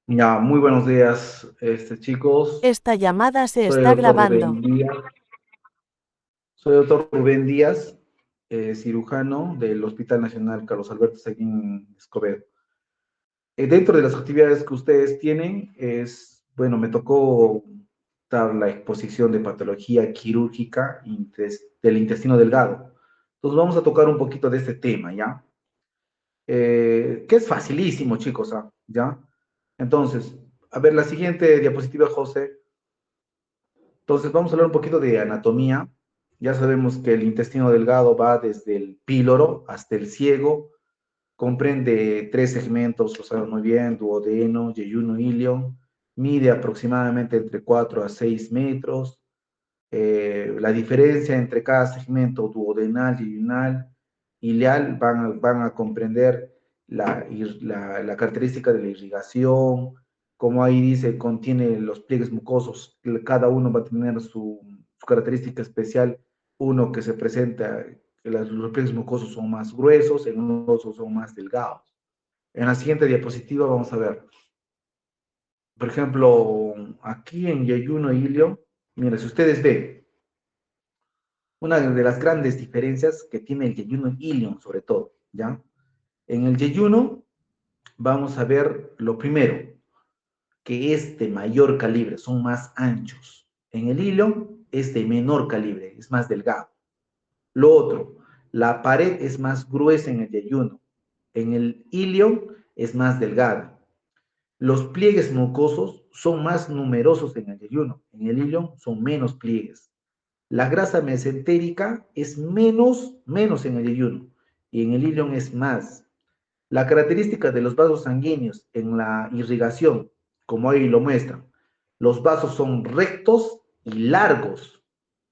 Ya, muy buenos días, chicos. Esta llamada se Soy el está doctor grabando. Rubén Díaz. Soy el doctor Rubén Díaz, cirujano del Hospital Nacional Carlos Alberto Seguín Escobedo. Dentro de las actividades que ustedes tienen, me tocó dar la exposición de patología quirúrgica del intestino delgado. Entonces vamos a tocar un poquito de este tema, ¿ya? Que es facilísimo, chicos, ¿ah? ¿Ya? Entonces, a ver, la siguiente diapositiva, José. Entonces, vamos a hablar un poquito de anatomía. Ya sabemos que el intestino delgado va desde el píloro hasta el ciego, comprende tres segmentos, lo saben muy bien: duodeno, yeyuno, ilion, mide aproximadamente entre 4 a 6 metros. La diferencia entre cada segmento duodenal, yeyunal, ileal van a comprender la característica de la irrigación, como ahí dice, contiene los pliegues mucosos, cada uno va a tener su característica especial, uno que se presenta, que los pliegues mucosos son más gruesos, en otros son más delgados. En la siguiente diapositiva vamos a ver, por ejemplo, aquí en yeyuno y ilio, mira, si ustedes ven, una de las grandes diferencias que tiene el yeyuno ilion, sobre todo, ¿ya? En el yeyuno vamos a ver lo primero, que es de mayor calibre, son más anchos. En el ilion es de menor calibre, es más delgado. Lo otro, la pared es más gruesa en el yeyuno. En el ilion es más delgada. Los pliegues mucosos son más numerosos en el yeyuno. En el ilion son menos pliegues. La grasa mesentérica es menos en el yeyuno y en el ilion es más. La característica de los vasos sanguíneos en la irrigación, como ahí lo muestran, los vasos son rectos y largos.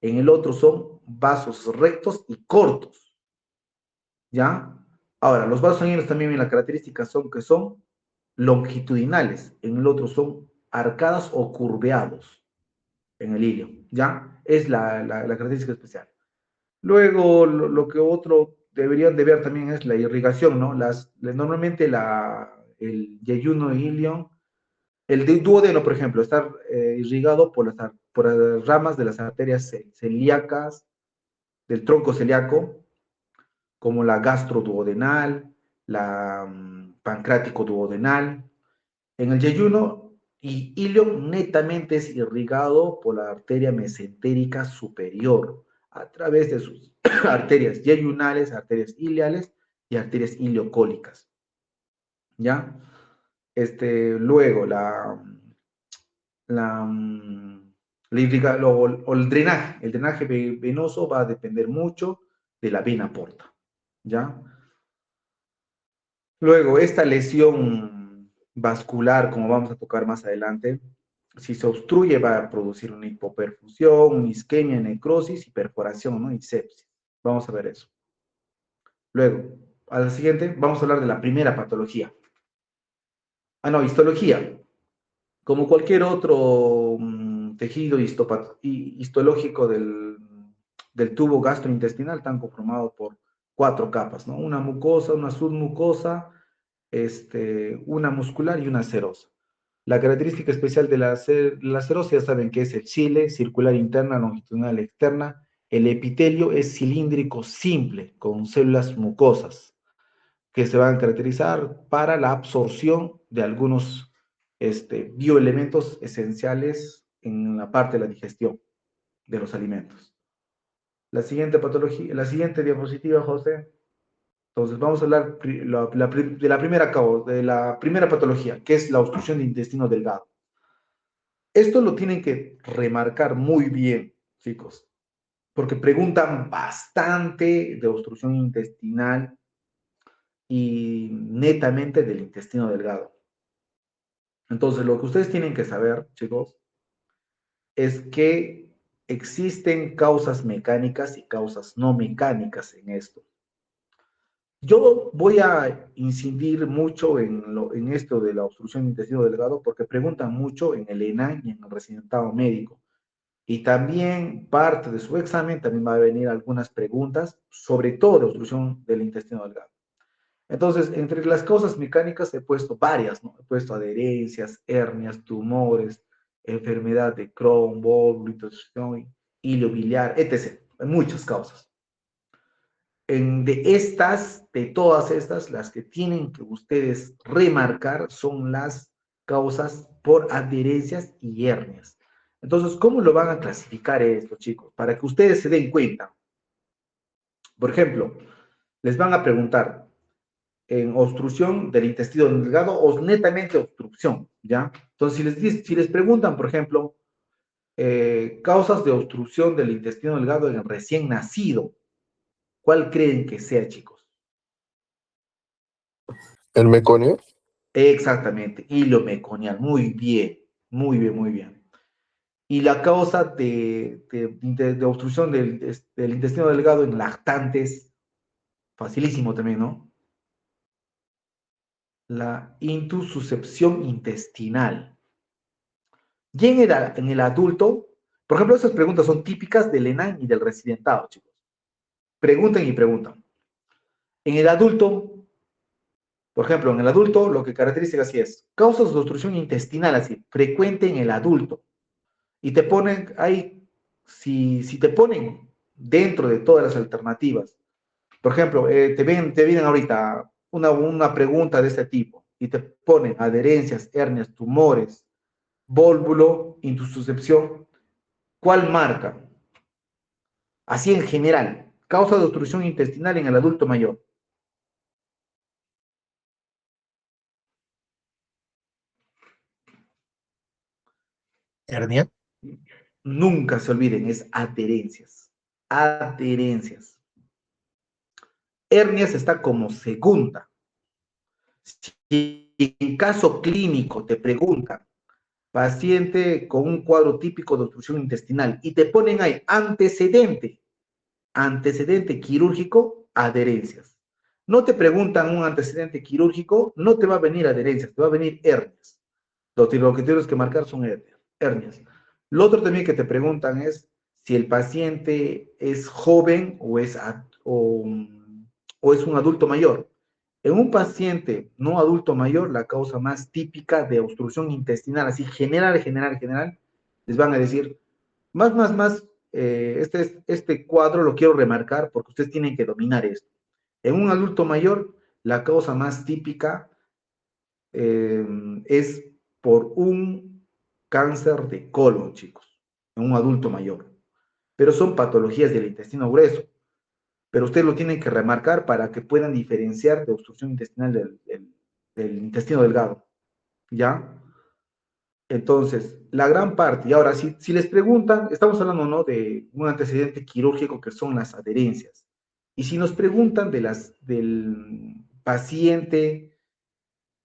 En el otro son vasos rectos y cortos, ¿ya? Ahora, los vasos sanguíneos también en la característica son que son longitudinales, en el otro son arcadas o curveados, en el hilo, ¿ya? Es la característica especial. Luego, lo que otro deberían de ver también es la irrigación, ¿no? Normalmente el yeyuno ilion, el duodeno, por ejemplo, está irrigado por las ramas de las arterias celíacas, del tronco celíaco, como la gastroduodenal, la pancrático duodenal. En el yeyuno y ilion netamente es irrigado por la arteria mesentérica superior a través de sus arterias yeyunales, arterias ileales y arterias iliocólicas. ¿Ya? Luego, la, o el drenaje venoso va a depender mucho de la vena porta. ¿Ya? Luego, esta lesión vascular, como vamos a tocar más adelante, si se obstruye va a producir una hipoperfusión, una isquemia, necrosis y perforación, ¿no? Y sepsis. Vamos a ver eso. Luego, a la siguiente, vamos a hablar de la primera patología. Ah, no, histología. Como cualquier otro tejido histológico del tubo gastrointestinal, están conformados por cuatro capas, ¿no? Una mucosa, una submucosa, una muscular y una serosa. La característica especial de la serosa, ya saben que es el chile, circular interna, longitudinal externa. El epitelio es cilíndrico simple, con células mucosas, que se van a caracterizar para la absorción de algunos bioelementos esenciales en la parte de la digestión de los alimentos. La siguiente patología, la siguiente diapositiva, José. Entonces, vamos a hablar de la primera patología, que es la obstrucción de intestino delgado. Esto lo tienen que remarcar muy bien, chicos, porque preguntan bastante de obstrucción intestinal y netamente del intestino delgado. Entonces, lo que ustedes tienen que saber, chicos, es que existen causas mecánicas y causas no mecánicas en esto. Yo voy a incidir mucho en esto de la obstrucción de intestino delgado porque preguntan mucho en el ENA y en el residentado médico. Y también parte de su examen también va a venir algunas preguntas, sobre todo de obstrucción del intestino delgado. Entonces, entre las causas mecánicas he puesto varias, ¿no? He puesto adherencias, hernias, tumores, enfermedad de Crohn, Bowle, hilo biliar, etc. Hay muchas causas. De todas estas, las que tienen que ustedes remarcar son las causas por adherencias y hernias. Entonces, ¿cómo lo van a clasificar esto, chicos? Para que ustedes se den cuenta. Por ejemplo, les van a preguntar en obstrucción del intestino delgado o netamente obstrucción, ¿ya? Entonces, si les preguntan, por ejemplo, causas de obstrucción del intestino delgado en el recién nacido, ¿cuál creen que sea, chicos? ¿El meconio? Exactamente, hilo meconial, muy bien, muy bien, muy bien. Y la causa de obstrucción del intestino delgado en lactantes, facilísimo también, ¿no? La intususcepción intestinal. Y en el adulto, por ejemplo, esas preguntas son típicas del ENAN y del residentado, chicos. Preguntan y preguntan. En el adulto, por ejemplo, en el adulto, lo que caracteriza así es, causas de obstrucción intestinal, así, frecuente en el adulto. Y te ponen ahí, si te ponen dentro de todas las alternativas, por ejemplo, te vienen ahorita una pregunta de este tipo y te ponen adherencias, hernias, tumores, vólvulo, intususcepción, ¿cuál marca? Así en general, causa de obstrucción intestinal en el adulto mayor. ¿Hernia? Nunca se olviden, es adherencias. Adherencias. Hernias está como segunda. Si en caso clínico te preguntan, paciente con un cuadro típico de obstrucción intestinal, y te ponen ahí antecedente quirúrgico, adherencias. No te preguntan un antecedente quirúrgico, no te va a venir adherencias, te va a venir hernias. Lo que tienes que marcar son hernias. Lo otro también que te preguntan es si el paciente es joven o es un adulto mayor. En un paciente no adulto mayor, la causa más típica de obstrucción intestinal, así general, les van a decir, este cuadro lo quiero remarcar porque ustedes tienen que dominar esto. En un adulto mayor, la causa más típica es por un cáncer de colon, chicos, en un adulto mayor. Pero son patologías del intestino grueso. Pero ustedes lo tienen que remarcar para que puedan diferenciar de obstrucción intestinal del intestino delgado. ¿Ya? Entonces, la gran parte, y ahora si les preguntan, estamos hablando, ¿no?, de un antecedente quirúrgico que son las adherencias. Y si nos preguntan del paciente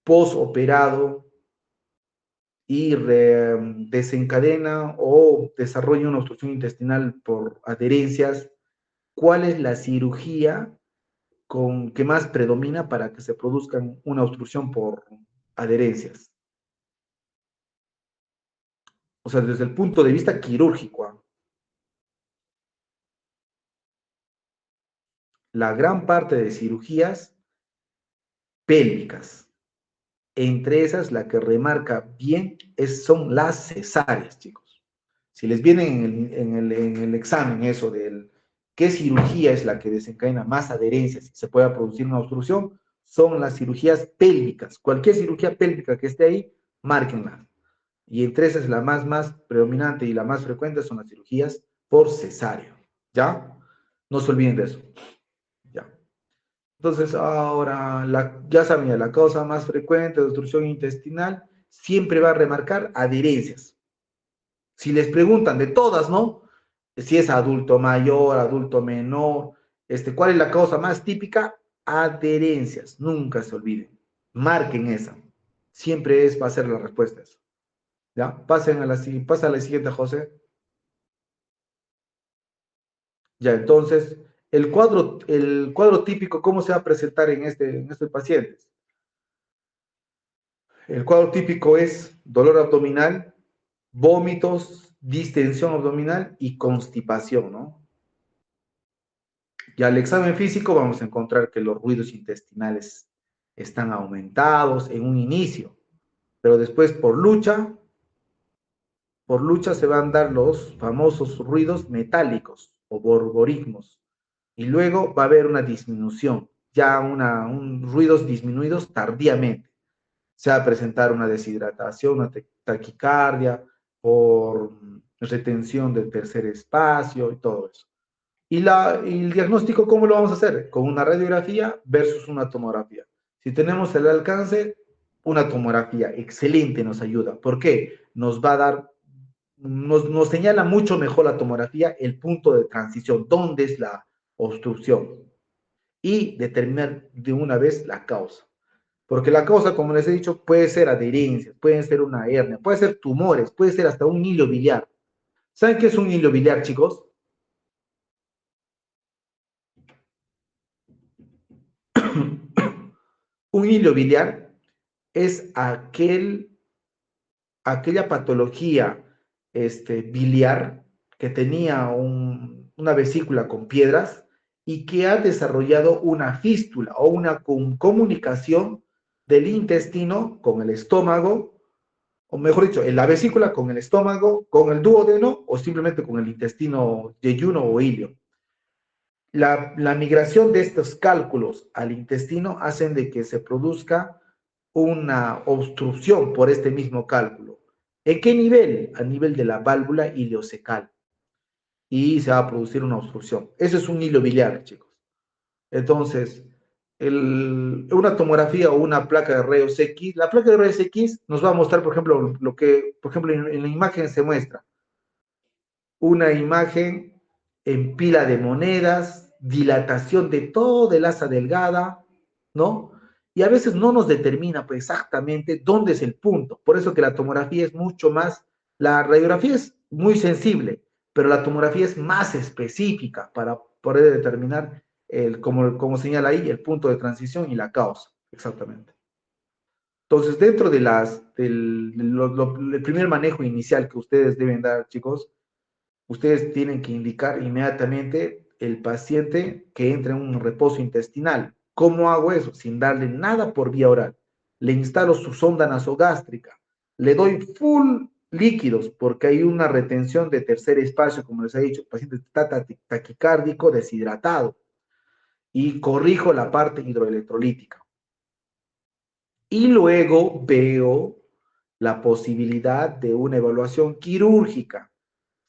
postoperado y desencadena o desarrolla una obstrucción intestinal por adherencias, ¿cuál es la cirugía que más predomina para que se produzca una obstrucción por adherencias? O sea, desde el punto de vista quirúrgico, ¿eh? La gran parte de cirugías pélvicas. Entre esas, la que remarca bien son las cesáreas, chicos. Si les viene en el examen eso del qué cirugía es la que desencadena más adherencias y se pueda producir una obstrucción, son las cirugías pélvicas. Cualquier cirugía pélvica que esté ahí, márquenla. Y entre esas, la más predominante y la más frecuente son las cirugías por cesáreo. ¿Ya? No se olviden de eso. ¿Ya? Entonces, ahora, ya saben, la causa más frecuente de obstrucción intestinal siempre va a remarcar adherencias. Si les preguntan de todas, ¿no? Si es adulto mayor, adulto menor, ¿cuál es la causa más típica? Adherencias, nunca se olviden. Marquen esa. Siempre va a ser la respuesta a eso. ¿Ya? Pasa a la siguiente, José. Ya, entonces, el cuadro típico, ¿cómo se va a presentar en estos pacientes? El cuadro típico es dolor abdominal, vómitos, distensión abdominal y constipación, ¿no? Y al examen físico vamos a encontrar que los ruidos intestinales están aumentados en un inicio, pero después por lucha se van a dar los famosos ruidos metálicos o borborismos, y luego va a haber una disminución, ya ruidos disminuidos tardíamente. Se va a presentar una deshidratación, una taquicardia, por retención del tercer espacio y todo eso. Y el diagnóstico, ¿cómo lo vamos a hacer? Con una radiografía versus una tomografía. Si tenemos el alcance, una tomografía excelente nos ayuda. ¿Por qué? Nos señala mucho mejor la tomografía el punto de transición, dónde es la obstrucción, y determinar de una vez la causa. Porque la causa, como les he dicho, puede ser adherencias, puede ser una hernia, puede ser tumores, puede ser hasta un hilo biliar. ¿Saben qué es un hilo biliar, chicos? Un hilo biliar es aquella patología biliar que tenía una vesícula con piedras y que ha desarrollado una fístula o una comunicación del intestino con el estómago, o mejor dicho, en la vesícula con el estómago, con el duodeno o simplemente con el intestino yeyuno o ilio. La migración de estos cálculos al intestino hacen de que se produzca una obstrucción por este mismo cálculo. ¿En qué nivel? A nivel de la válvula ileocecal. Y se va a producir una obstrucción. Eso es un hilo biliar, chicos. Entonces, una tomografía o una placa de rayos X, la placa de rayos X nos va a mostrar, por ejemplo, lo que, por ejemplo, en la imagen se muestra. Una imagen en pila de monedas, dilatación de toda el asa delgada, ¿no? Y a veces no nos determina pues, exactamente dónde es el punto. Por eso que la tomografía es mucho más, la radiografía es muy sensible, pero la tomografía es más específica para poder determinar, como señala ahí, el punto de transición y la causa, exactamente. Entonces, dentro del primer manejo inicial que ustedes deben dar, chicos, ustedes tienen que indicar inmediatamente el paciente que entre en un reposo intestinal. ¿Cómo hago eso? Sin darle nada por vía oral. Le instalo su sonda nasogástrica. Le doy full líquidos porque hay una retención de tercer espacio, como les he dicho, el paciente está taquicárdico, deshidratado. Y corrijo la parte hidroelectrolítica. Y luego veo la posibilidad de una evaluación quirúrgica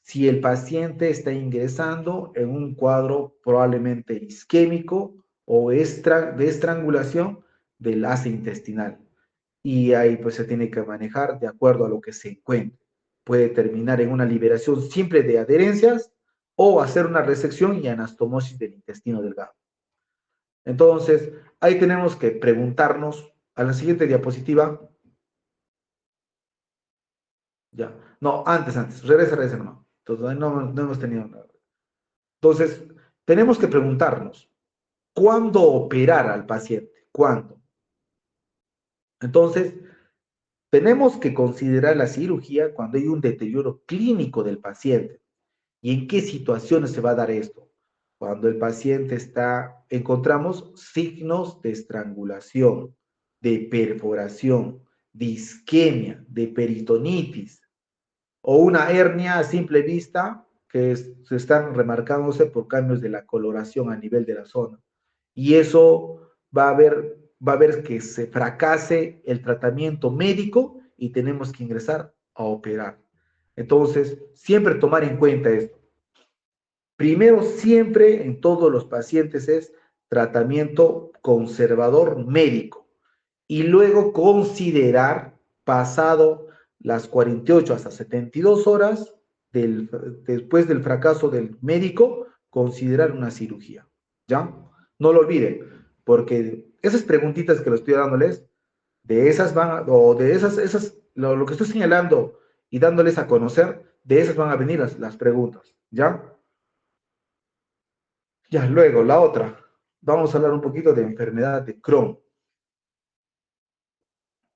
si el paciente está ingresando en un cuadro probablemente isquémico o de estrangulación del asa intestinal. Y ahí pues se tiene que manejar de acuerdo a lo que se encuentre. Puede terminar en una liberación simple de adherencias o hacer una resección y anastomosis del intestino delgado. Entonces, ahí tenemos que preguntarnos, a la siguiente diapositiva, ya, no, antes, regresa nomás. Entonces, no hemos tenido nada. Entonces, tenemos que preguntarnos, ¿cuándo operar al paciente? ¿Cuándo? Entonces, tenemos que considerar la cirugía cuando hay un deterioro clínico del paciente. ¿Y en qué situaciones se va a dar esto? Cuando el paciente encontramos signos de estrangulación, de perforación, de isquemia, de peritonitis, o una hernia a simple vista que se están remarcándose por cambios de la coloración a nivel de la zona. Y eso va a ver que se fracase el tratamiento médico y tenemos que ingresar a operar. Entonces, siempre tomar en cuenta esto. Primero, siempre en todos los pacientes es tratamiento conservador médico y luego considerar pasado las 48 hasta 72 horas después del fracaso del médico, considerar una cirugía. ¿Ya? No lo olviden, porque esas preguntitas que le estoy dándoles, de esas van, o de lo que estoy señalando y dándoles a conocer, de esas van a venir las preguntas. ¿Ya? Ya, luego, la otra. Vamos a hablar un poquito de enfermedad de Crohn.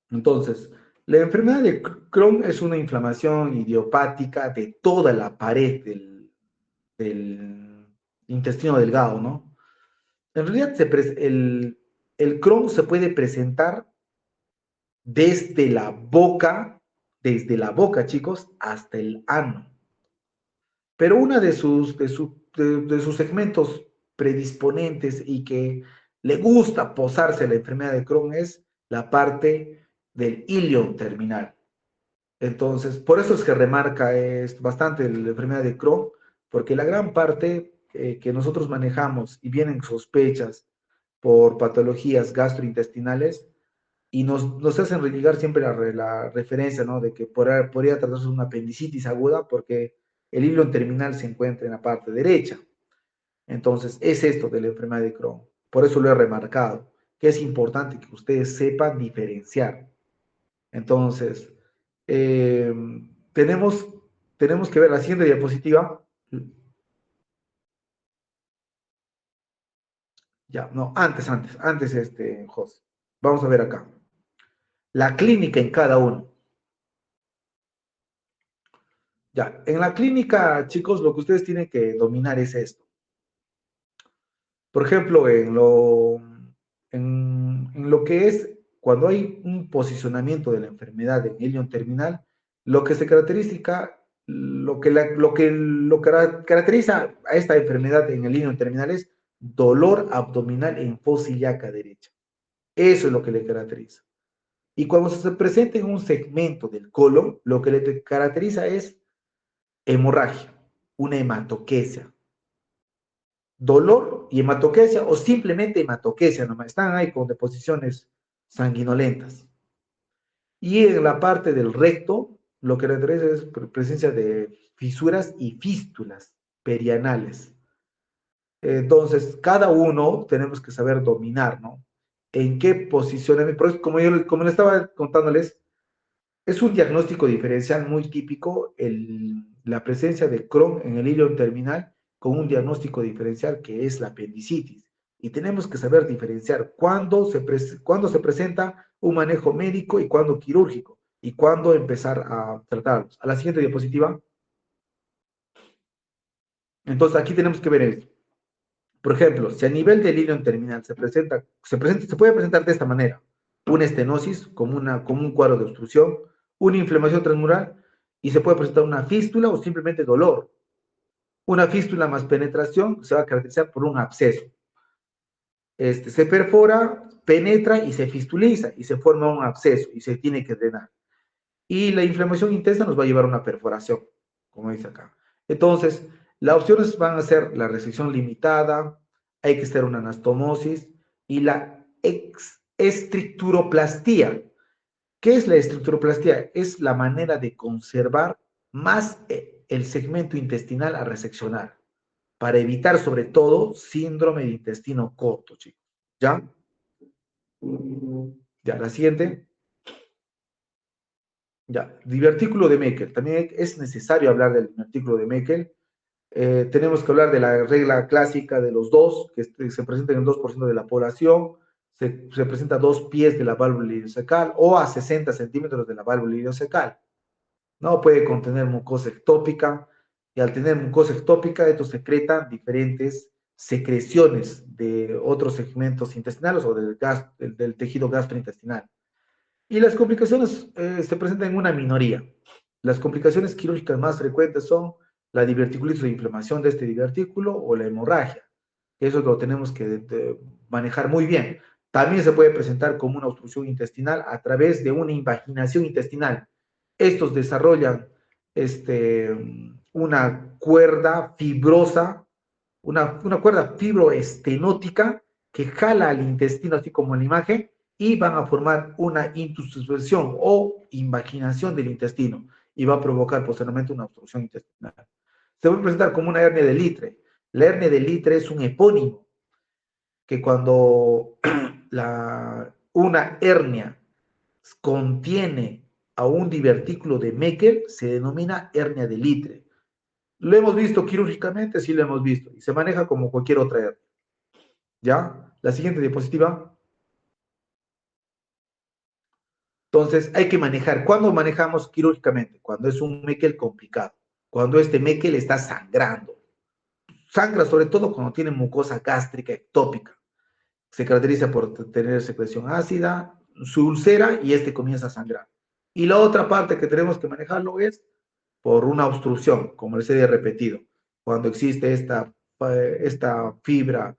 Entonces, la enfermedad de Crohn es una inflamación idiopática de toda la pared del intestino delgado, ¿no? En realidad, el Crohn se puede presentar desde la boca, chicos, hasta el ano. Pero uno de sus segmentos predisponentes y que le gusta posarse la enfermedad de Crohn es la parte del ilion terminal. Entonces, por eso es que remarca bastante la enfermedad de Crohn, porque la gran parte que nosotros manejamos y vienen sospechas por patologías gastrointestinales y nos hacen religar siempre la referencia, ¿no? De que podría tratarse de una apendicitis aguda porque el hilo terminal se encuentra en la parte derecha. Entonces, es esto de la enfermedad de Crohn. Por eso lo he remarcado, que es importante que ustedes sepan diferenciar. Entonces, eh, tenemos, tenemos que ver la siguiente diapositiva. Ya, no, antes, José. Vamos a ver acá. La clínica en cada uno. Ya, en la clínica, chicos, lo que ustedes tienen que dominar es esto. Por ejemplo, en lo que es cuando hay un posicionamiento de la enfermedad en ilion terminal, lo que caracteriza a esta enfermedad en el ilion terminal es dolor abdominal en fosa ilíaca derecha. Eso es lo que le caracteriza. Y cuando se presenta en un segmento del colon, lo que le caracteriza es hemorragia, una hematoquesia, dolor y hematoquesia o simplemente hematoquesia nomás, están ahí con deposiciones sanguinolentas. Y en la parte del recto, lo que caracteriza es presencia de fisuras y fístulas perianales. Entonces, cada uno tenemos que saber dominar, ¿no? En qué posición, como le estaba contándoles, es un diagnóstico diferencial muy típico la presencia de Crohn en el hilo terminal con un diagnóstico diferencial que es la apendicitis. Y tenemos que saber diferenciar cuándo se presenta un manejo médico y cuándo quirúrgico y cuándo empezar a tratarlos. A la siguiente diapositiva. Entonces aquí tenemos que ver esto. Por ejemplo, si a nivel del hilo terminal se puede presentar de esta manera: una estenosis como un cuadro de obstrucción, una inflamación transmural, y se puede presentar una fístula o simplemente dolor. Una fístula más penetración se va a caracterizar por un absceso. Se perfora, penetra y se fistuliza y se forma un absceso y se tiene que drenar. Y la inflamación intensa nos va a llevar a una perforación, como dice acá. Entonces, las opciones van a ser la resección limitada, hay que hacer una anastomosis y la estructuroplastía. ¿Qué es la estructuroplastía? Es la manera de conservar más el segmento intestinal a reseccionar, para evitar sobre todo síndrome de intestino corto, chicos. ¿Ya? Ya, la siguiente. Ya, divertículo de Meckel. También es necesario hablar del divertículo de Meckel. Tenemos que hablar de la regla clásica de los dos, que se presenta en el 2% de la población. Se presenta a 2 pies de la válvula ileocecal o a 60 centímetros de la válvula ileocecal. No puede contener mucosa ectópica, y al tener mucosa ectópica, esto secreta diferentes secreciones de otros segmentos intestinales o del tejido gastrointestinal. Y las complicaciones se presentan en una minoría. Las complicaciones quirúrgicas más frecuentes son la diverticulitis o inflamación de este divertículo o la hemorragia. Eso lo tenemos que manejar muy bien. También se puede presentar como una obstrucción intestinal a través de una invaginación intestinal. Estos desarrollan una cuerda fibrosa, una cuerda fibroestenótica que jala al intestino, así como en la imagen, y van a formar una intussuspensión o invaginación del intestino y va a provocar posteriormente una obstrucción intestinal. Se puede presentar como una hernia de Litre. La hernia de Litre es un epónimo que cuando una hernia contiene a un divertículo de Meckel se denomina hernia de Litre. ¿Lo hemos visto quirúrgicamente? Sí, lo hemos visto. Y se maneja como cualquier otra hernia. ¿Ya? La siguiente diapositiva. Entonces, hay que manejar. ¿Cuándo manejamos quirúrgicamente? Cuando es un Meckel complicado. Cuando este Meckel está sangrando. Sangra sobre todo cuando tiene mucosa gástrica ectópica. se caracteriza por tener secreción ácida, su úlcera y este comienza a sangrar. Y la otra parte que tenemos que manejarlo es por una obstrucción, como les he repetido, cuando existe esta fibra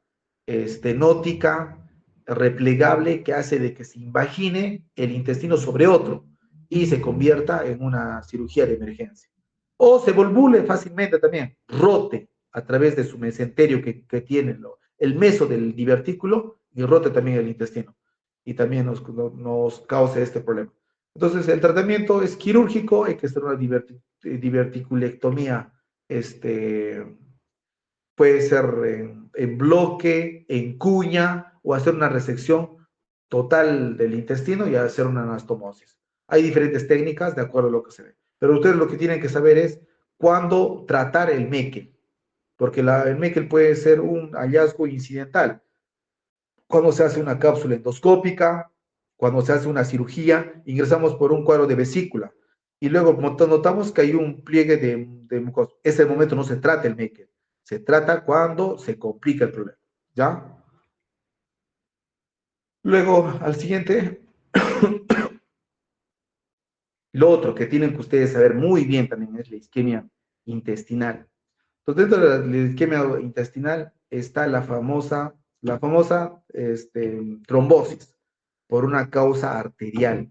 nótica, replegable, que hace de que se invagine el intestino sobre otro y se convierta en una cirugía de emergencia. O se volvule fácilmente también, rote a través de su mesenterio que tiene el meso del divertículo y rote también el intestino. Y también nos causa este problema. Entonces, el tratamiento es quirúrgico, hay que hacer una diverticulectomía, puede ser en bloque, en cuña, o hacer una resección total del intestino y hacer una anastomosis. Hay diferentes técnicas de acuerdo a lo que se ve. Pero ustedes lo que tienen que saber es cuándo tratar el Meckel, porque el Meckel puede ser un hallazgo incidental. Cuando se hace una cápsula endoscópica, cuando se hace una cirugía, ingresamos por un cuadro de vesícula y luego notamos que hay un pliegue de mucosa. Ese momento no se trata el Meckel, se trata cuando se complica el problema, ¿ya? Luego, al siguiente, lo otro que tienen que ustedes saber muy bien también es la isquemia intestinal. Entonces, dentro de la isquemia intestinal está la famosa trombosis por una causa arterial.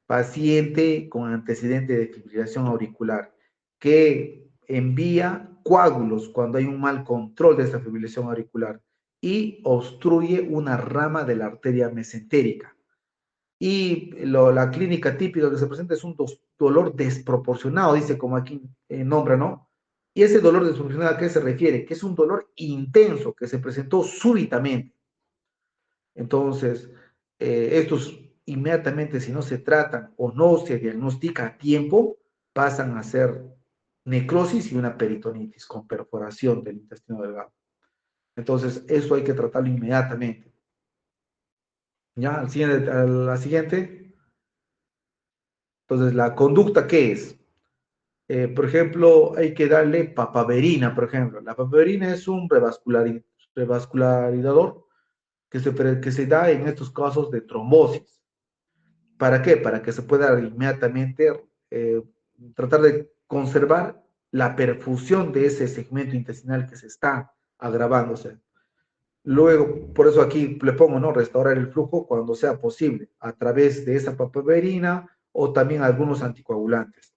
Paciente con antecedente de fibrilación auricular que envía coágulos cuando hay un mal control de esta fibrilación auricular y obstruye una rama de la arteria mesentérica. Y la clínica típica que se presenta es un dolor desproporcionado, dice como aquí nombra, ¿no? Y ese dolor desproporcionado, ¿a qué se refiere? Que es un dolor intenso que se presentó súbitamente. Entonces, estos inmediatamente, si no se tratan o no se diagnostica a tiempo, pasan a ser necrosis y una peritonitis con perforación del intestino delgado. Entonces, eso hay que tratarlo inmediatamente. Ya, a la siguiente. Entonces, la conducta, ¿qué es? Por ejemplo, hay que darle papaverina, por ejemplo. La papaverina es un revascularizador que se da en estos casos de trombosis. ¿Para qué? Para que se pueda inmediatamente eh, tratar de conservar la perfusión de ese segmento intestinal que se está agravándose. Luego, por eso aquí le pongo, ¿no? Restaurar el flujo cuando sea posible, a través de esa papaverina o también algunos anticoagulantes.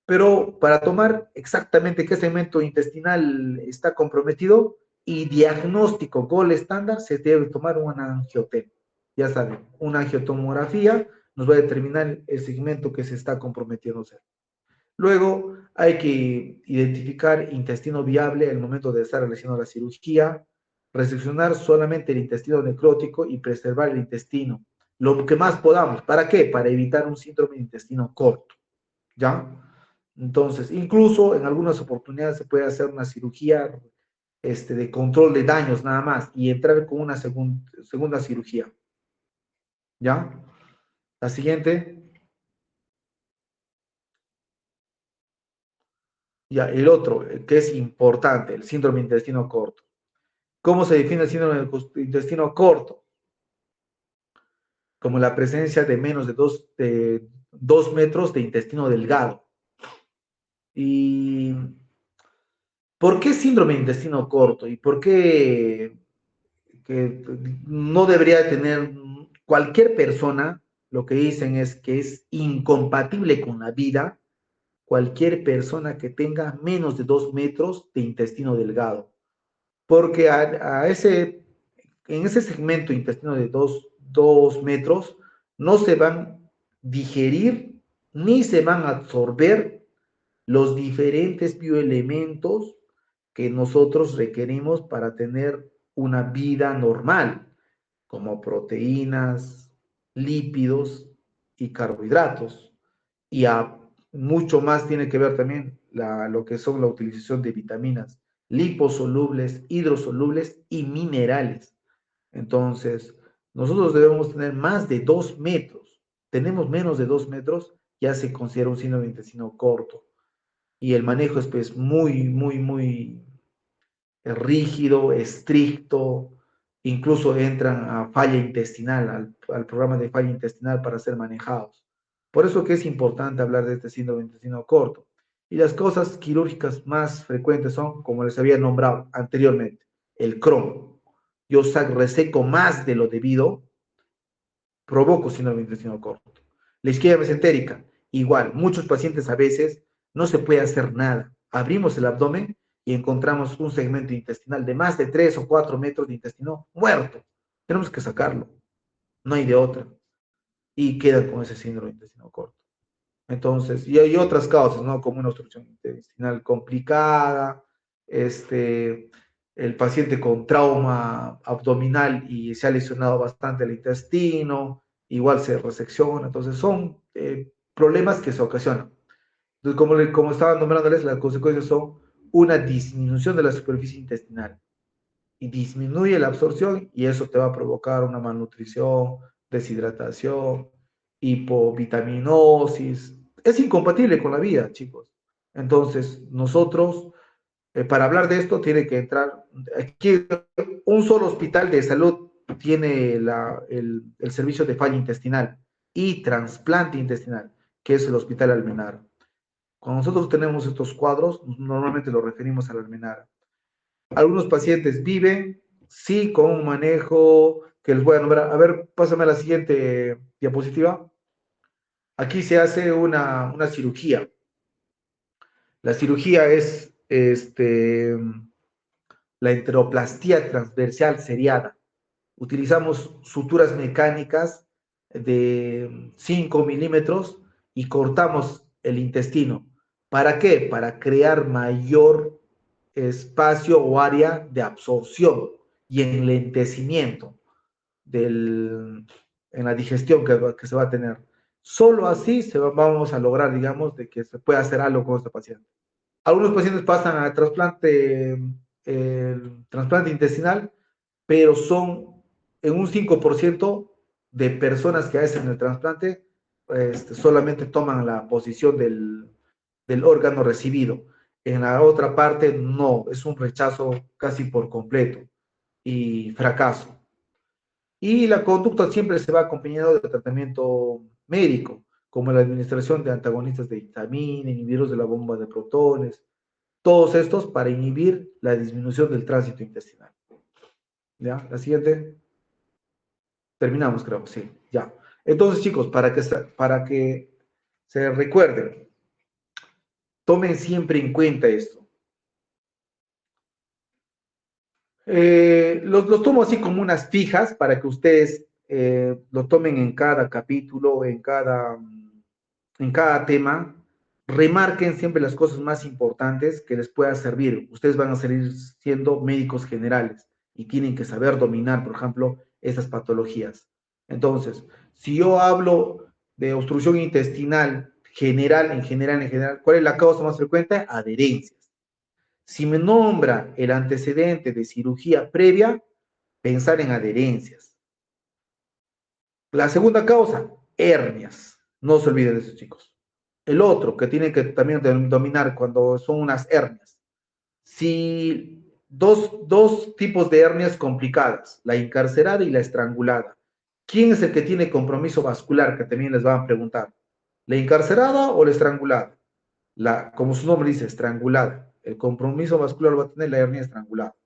Pero para tomar exactamente qué segmento intestinal está comprometido y diagnóstico gol estándar, se debe tomar una angiotem. Ya saben, una angiotomografía nos va a determinar el segmento que se está comprometiendo. Luego hay que identificar intestino viable al momento de estar realizando la cirugía, reseccionar solamente el intestino necrótico y preservar el intestino, lo que más podamos. ¿Para qué? Para evitar un síndrome de intestino corto, ¿ya? Entonces, incluso en algunas oportunidades se puede hacer una cirugía de control de daños nada más y entrar con una segunda cirugía, ¿ya? La siguiente, ya, el otro, que es importante, el síndrome de intestino corto. ¿Cómo se define el síndrome del intestino corto? Como la presencia de menos de 2 metros de intestino delgado. ¿Y por qué síndrome de intestino corto? ¿Y por qué que no debería tener cualquier persona? Lo que dicen es que es incompatible con la vida cualquier persona que tenga menos de 2 metros de intestino delgado, porque en ese segmento intestino de 2 metros no se van a digerir ni se van a absorber los diferentes bioelementos que nosotros requerimos para tener una vida normal, como proteínas, lípidos y carbohidratos. Y mucho más tiene que ver también lo que son la utilización de vitaminas liposolubles, hidrosolubles y minerales. Entonces, nosotros debemos tener más de 2 metros. Tenemos menos de 2 metros, ya se considera un síndrome de intestino corto. Y el manejo es pues muy, muy, muy rígido, estricto incluso entran a falla intestinal, al programa de falla intestinal para ser manejados. Por eso que es importante hablar de este síndrome de intestino corto. Y las cosas quirúrgicas más frecuentes son, como les había nombrado anteriormente, el Crohn. Yo reseco más de lo debido, provoco síndrome de intestino corto. La isquemia mesentérica, igual, muchos pacientes a veces no se puede hacer nada. Abrimos el abdomen y encontramos un segmento intestinal de más de 3 o 4 metros de intestino muerto. Tenemos que sacarlo, no hay de otra. Y quedan con ese síndrome de intestino corto. Entonces, y hay otras causas, ¿no? Como una obstrucción intestinal complicada, el paciente con trauma abdominal y se ha lesionado bastante el intestino, igual se resecciona, entonces son problemas que se ocasionan. Entonces, como estaba nombrándoles, las consecuencias son una disminución de la superficie intestinal y disminuye la absorción y eso te va a provocar una malnutrición, deshidratación, hipovitaminosis. Es incompatible con la vida, chicos. Entonces, nosotros, para hablar de esto, tiene que entrar, aquí un solo hospital de salud tiene el servicio de falla intestinal y trasplante intestinal, que es el Hospital Almenara. Cuando nosotros tenemos estos cuadros, normalmente los referimos al Almenara. Algunos pacientes viven, sí, con un manejo que les voy a nombrar. A ver, pásame la siguiente diapositiva. Aquí se hace una cirugía. La cirugía es la enteroplastía transversal seriada. Utilizamos suturas mecánicas de 5 milímetros y cortamos el intestino. ¿Para qué? Para crear mayor espacio o área de absorción y enlentecimiento en la digestión que se va a tener. Solo así vamos a lograr, digamos, de que se pueda hacer algo con este paciente. Algunos pacientes pasan a trasplante intestinal, pero son en un 5% de personas que hacen el trasplante, solamente toman la posición del órgano recibido. En la otra parte, no, es un rechazo casi por completo y fracaso. Y la conducta siempre se va acompañado de tratamiento médico, como la administración de antagonistas de histamina, inhibidores de la bomba de protones, todos estos para inhibir la disminución del tránsito intestinal. ¿Ya? La siguiente. Terminamos, creo, sí, ya. Entonces, chicos, para que se recuerden, tomen siempre en cuenta esto. Los tomo así como unas fijas para que ustedes lo tomen en cada capítulo, en cada tema. Remarquen siempre las cosas más importantes que les pueda servir. Ustedes van a salir siendo médicos generales y tienen que saber dominar, por ejemplo, esas patologías. Entonces, si yo hablo de obstrucción intestinal en general, ¿cuál es la causa más frecuente? Adherencias. Si me nombra el antecedente de cirugía previa, pensar en adherencias. La segunda causa, hernias. No se olviden de eso, chicos. El otro que tienen que también dominar cuando son unas hernias. Si dos tipos de hernias complicadas, la encarcerada y la estrangulada. ¿Quién es el que tiene compromiso vascular? Que también les van a preguntar. ¿La encarcerada o la estrangulada? Como su nombre dice, estrangulada. El compromiso vascular lo va a tener la hernia estrangulada.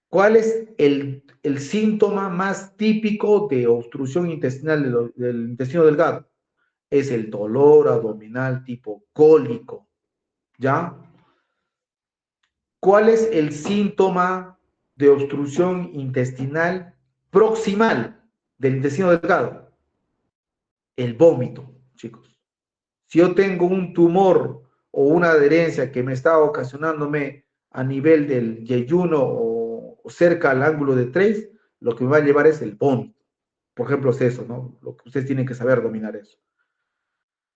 ¿Cuál es el síntoma más típico de obstrucción intestinal del intestino delgado? Es el dolor abdominal tipo cólico, ¿ya? ¿Cuál es el síntoma de obstrucción intestinal proximal del intestino delgado? El vómito, chicos. Si yo tengo un tumor o una adherencia que me está ocasionándome a nivel del yeyuno o cerca al ángulo de 3, lo que me va a llevar es el vómito. Por ejemplo, es eso, ¿no? Lo que ustedes tienen que saber dominar eso.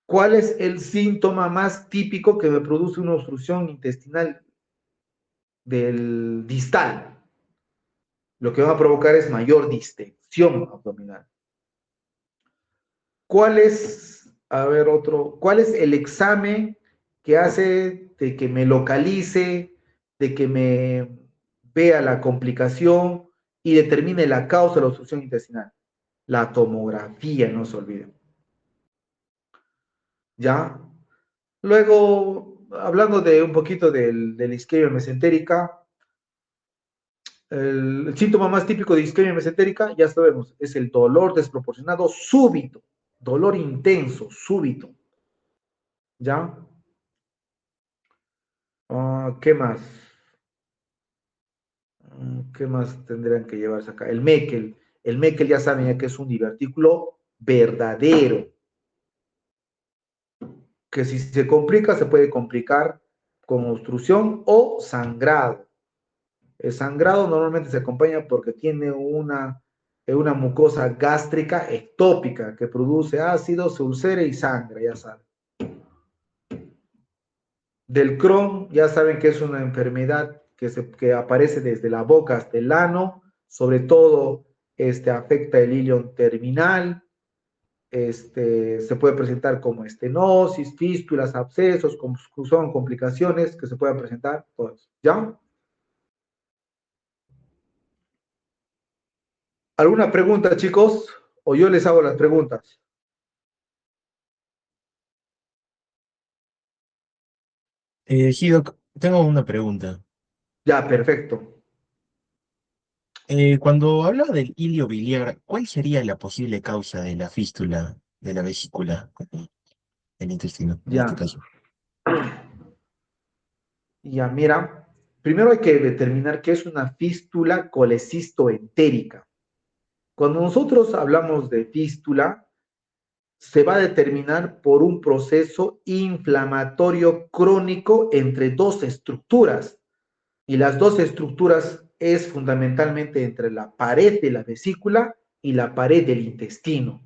¿Cuál es el síntoma más típico que me produce una obstrucción intestinal del distal? Lo que va a provocar es mayor distensión abdominal. ¿Cuál es, a ver, cuál es el examen que hace de que me localice, de que me vea la complicación y determine la causa de la obstrucción intestinal. La tomografía, no se olviden. ¿Ya? Luego, hablando de un poquito de la isquemia mesentérica, el síntoma más típico de isquemia mesentérica, ya sabemos, es el dolor desproporcionado súbito, dolor intenso, súbito. ¿Ya? ¿Qué más? ¿Qué más tendrían que llevarse acá? El Meckel. El Meckel ya saben ya que es un divertículo verdadero, que si se complica, se puede complicar con obstrucción o sangrado. El sangrado normalmente se acompaña porque tiene una mucosa gástrica ectópica que produce ácido, se ulcera y sangre, ya saben. Del Crohn, ya saben que es una enfermedad que aparece desde la boca hasta el ano, sobre todo afecta el ilion terminal, se puede presentar como estenosis, fístulas, abscesos, son complicaciones que se pueden presentar, todo eso. ¿Ya? ¿Alguna pregunta, chicos? ¿O yo les hago las preguntas? Sí, Doc, tengo una pregunta. Ya, perfecto. Cuando hablaba del hilio biliar, ¿cuál sería la posible causa de la fístula de la vesícula del intestino, en este Ya, caso? ya, mira. Primero hay que determinar qué es una fístula colecistoentérica. Cuando nosotros hablamos de fístula, se va a determinar por un proceso inflamatorio crónico entre dos estructuras. Y las dos estructuras es fundamentalmente entre la pared de la vesícula y la pared del intestino.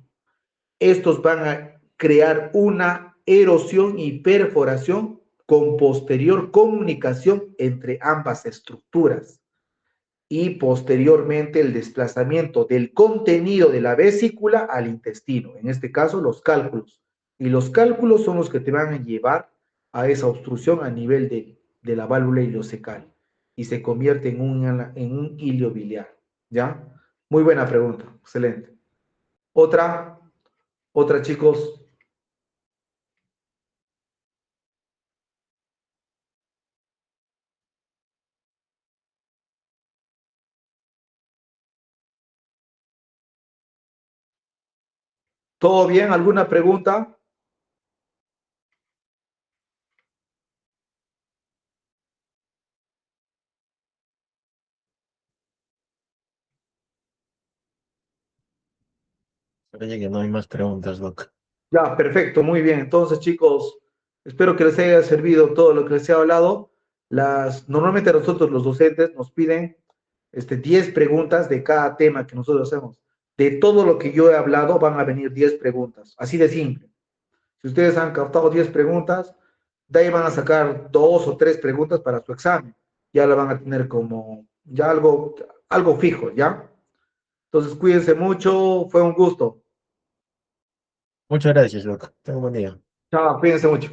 Estos van a crear una erosión y perforación con posterior comunicación entre ambas estructuras y posteriormente el desplazamiento del contenido de la vesícula al intestino, en este caso los cálculos. Y los cálculos son los que te van a llevar a esa obstrucción a nivel de la válvula ileocecal y se convierte en un hilio biliar. ¿Ya? Muy buena pregunta, excelente. Otra, otra chicos. ¿Todo bien? ¿Alguna pregunta? Parece que no hay más preguntas, Doc. Ya, perfecto, muy bien. Entonces, chicos, espero que les haya servido todo lo que les he hablado. Normalmente nosotros los docentes nos piden 10 preguntas de cada tema que nosotros hacemos. De todo lo que yo he hablado van a venir 10 preguntas, así de simple. Si ustedes han captado 10 preguntas, de ahí van a sacar 2 o 3 preguntas para su examen. Ya la van a tener como ya algo fijo, ¿ya? Entonces, cuídense mucho, fue un gusto. Muchas gracias, Doc. Tengo un buen día. Chao, cuídense mucho.